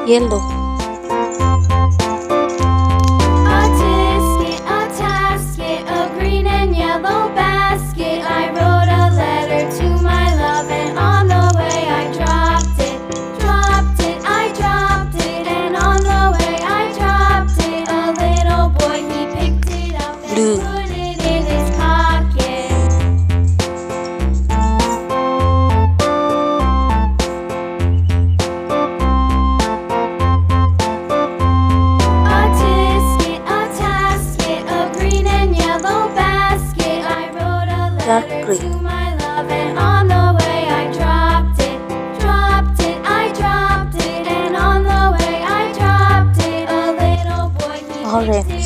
yellow. A tasket, a green and yellow basket. I wrote a letter to my love, and on the way I dropped it. I dropped it, and on the way I dropped it. A little boy, he picked it up and Blue. put it in his pocket. A tasket, a green and yellow basket. I wrote a Dark letter green. to my love, and on the way I dropped it. I dropped it, and on the way I dropped it. A little boy, he Orange. picked